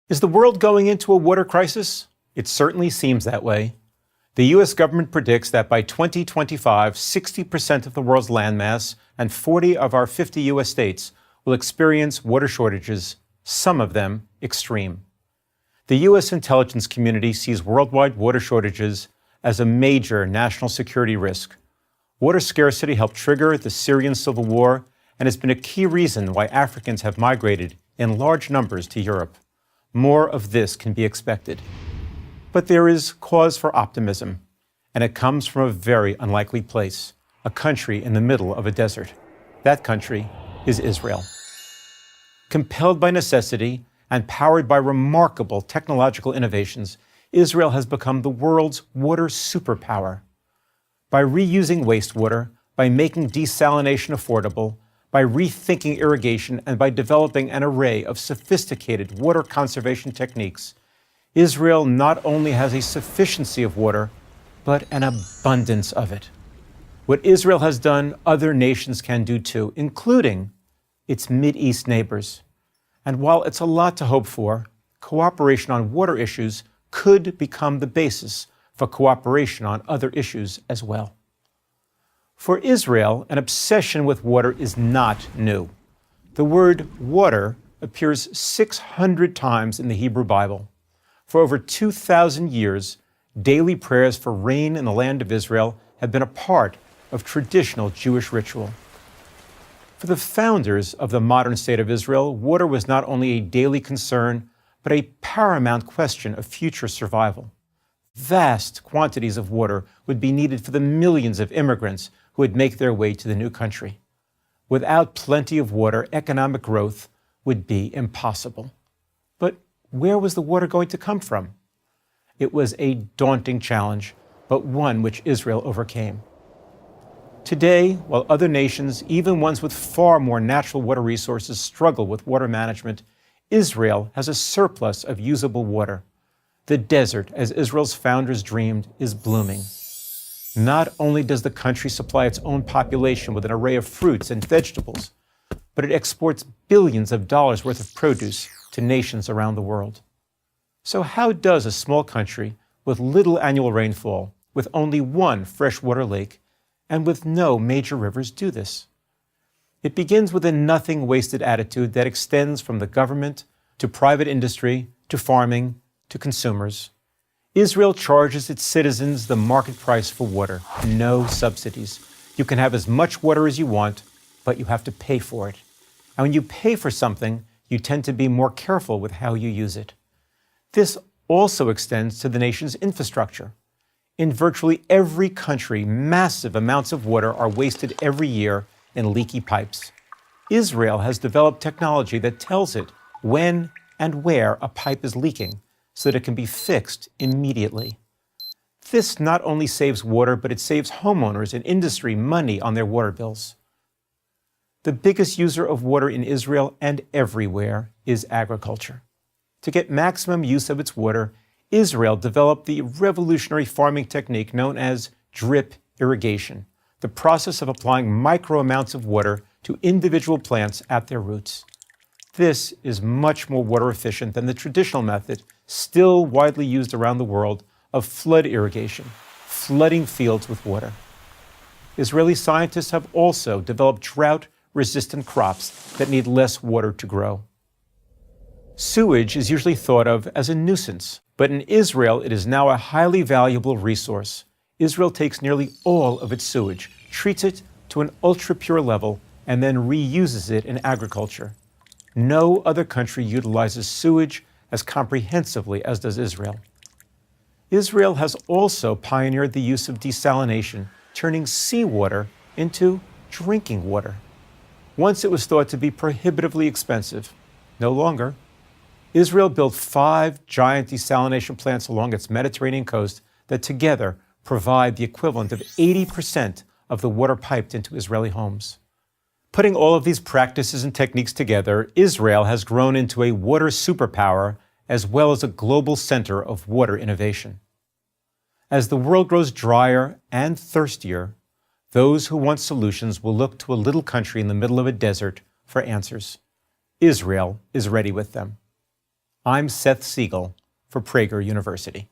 Is the world going into a water crisis? It certainly seems that way. The U.S. government predicts that by 2025, 60% of the world's landmass and 40 of our 50 U.S. states will experience water shortages, some of them extreme. The U.S. intelligence community sees worldwide water shortages as a major national security risk. Water scarcity helped trigger the Syrian civil war and has been a key reason why Africans have migrated in large numbers to Europe. More of this can be expected. But there is cause for optimism, and it comes from a very unlikely place, a country in the middle of a desert. That country is Israel. Compelled by necessity and powered by remarkable technological innovations, Israel has become the world's water superpower. By reusing wastewater, by making desalination affordable, by rethinking irrigation, and by developing an array of sophisticated water conservation techniques, Israel not only has a sufficiency of water, but an abundance of it. What Israel has done, other nations can do too, including its Mideast neighbors. And while it's a lot to hope for, cooperation on water issues could become the basis for cooperation on other issues as well. For Israel, an obsession with water is not new. The word water appears 600 times in the Hebrew Bible. For over 2,000 years, daily prayers for rain in the land of Israel have been a part of traditional Jewish ritual. For the founders of the modern state of Israel, water was not only a daily concern, but a paramount question of future survival. Vast quantities of water would be needed for the millions of immigrants who would make their way to the new country. Without plenty of water, economic growth would be impossible. But where was the water going to come from? It was a daunting challenge, but one which Israel overcame. Today, while other nations, even ones with far more natural water resources, struggle with water management, Israel has a surplus of usable water. The desert, as Israel's founders dreamed, is blooming. Not only does the country supply its own population with an array of fruits and vegetables, but it exports billions of dollars worth of produce to nations around the world. So how does a small country with little annual rainfall, with only one freshwater lake, and with no major rivers do this? It begins with a nothing wasted attitude that extends from the government to private industry to farming to consumers. Israel charges its citizens the market price for water, no subsidies. You can have as much water as you want, but you have to pay for it. And when you pay for something, you tend to be more careful with how you use it. This also extends to the nation's infrastructure. In virtually every country, massive amounts of water are wasted every year in leaky pipes. Israel has developed technology that tells it when and where a pipe is leaking so that it can be fixed immediately. This not only saves water, but it saves homeowners and industry money on their water bills. The biggest user of water in Israel and everywhere is agriculture. To get maximum use of its water, Israel developed the revolutionary farming technique known as drip irrigation, the process of applying micro amounts of water to individual plants at their roots. This is much more water efficient than the traditional method, still widely used around the world, of flood irrigation, flooding fields with water. Israeli scientists have also developed drought-resistant crops that need less water to grow. Sewage is usually thought of as a nuisance, but in Israel it is now a highly valuable resource. Israel takes nearly all of its sewage, treats it to an ultra-pure level, and then reuses it in agriculture. No other country utilizes sewage as comprehensively as does Israel. Israel has also pioneered the use of desalination, turning seawater into drinking water. Once it was thought to be prohibitively expensive, no longer. Israel built 5 giant desalination plants along its Mediterranean coast that together provide the equivalent of 80% of the water piped into Israeli homes. Putting all of these practices and techniques together, Israel has grown into a water superpower as well as a global center of water innovation. As the world grows drier and thirstier, those who want solutions will look to a little country in the middle of a desert for answers. Israel is ready with them. I'm Seth Siegel for Prager University.